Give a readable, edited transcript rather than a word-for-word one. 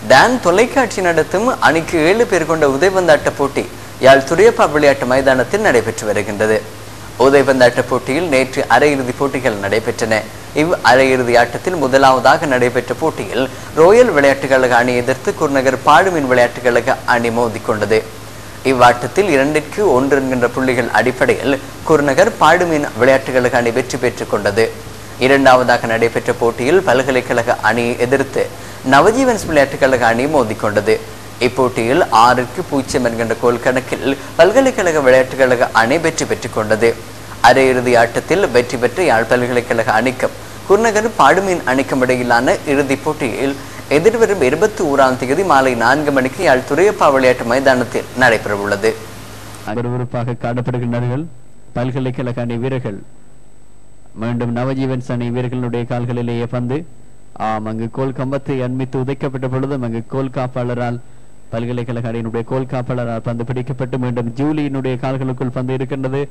Don தொலைக்காட்சி நடத்தும் அணிக்கு 7 பேர் கொண்ட உதைபந்தாட்ட போட்டி யாழ் துரியப்பா விளையாட்டு மைதானத்தில் நடைபெற்று வருகின்றது. உதைபந்தாட்ட போட்டியில் நேற்று அரையிறுதி போட்டிகள் நடைபெற்றன. அரையிறுதி ஆட்டத்தில் முதலாவதாக நடைபெற்ற போட்டியில் ரோயல் விளையாட்டுக் கழக அணி எதிர்த்து குருநகர் பாடுமீன் விளையாட்டுக் கழக அணி மோதிக்கொண்டது. இவ்வாட்டத்தில் 2-1 என்கின்ற புள்ளிகள் அடிப்படையில் குருநகர் பாடுமீன் விளையாட்டுக் கழக அணி வெற்றி பெற்றுக் கொண்டது. இரண்டாவதாக நடைபெற்ற போட்டியில் பல்கலைக்கழக அணியை எதிர்த்து நவஜீவன்ஸ் விளையாட்டுக் கழக அணி மோதிக்கொண்டது. இப்போட்டியில் 6-0 என்கின்ற கோல் கணக்கில் பல்கலைக்கழக விளையாட்டுக் கழக அணி வெற்றி பெற்றுக் கொண்டது. அரையிறுதி ஆட்டத்தில் வெற்றி பெற்ற யாழ் பல்கலைக்கழக அணிக்கும் குருநகர் பாடுமீன் அணிக்கும் இடையிலான இறுதிப் போட்டியில் எதிர்வரும் 21ஆம் தேதி மாலை 4 மணிக்கு யாழ் துரியப்பா விளையாட்டு மைதானத்தில் நடைபெற உள்ளது. விறுவிறுப்பாக காணப்படுகின்றார்கள் பல்கலைக்கழக அணி வீரர்கள். மீண்டும் நவஜீவன்ஸ் அணி வீரர்களுடைய கால்களிலேயே பந்து அங்கு கோல் கம்பத்தை அண்மித்து உதைக்கப்பட்ட பொழுதும் அங்கு கோல் காப்பாளரால் பல்கலைக்கழக அணியினுடைய கோல் காப்பாளரால் பந்து பிடிக்கப்பட்டு மீண்டும் ஜூலியினுடைய கால்களுக்குள் பந்து இருக்கின்றது.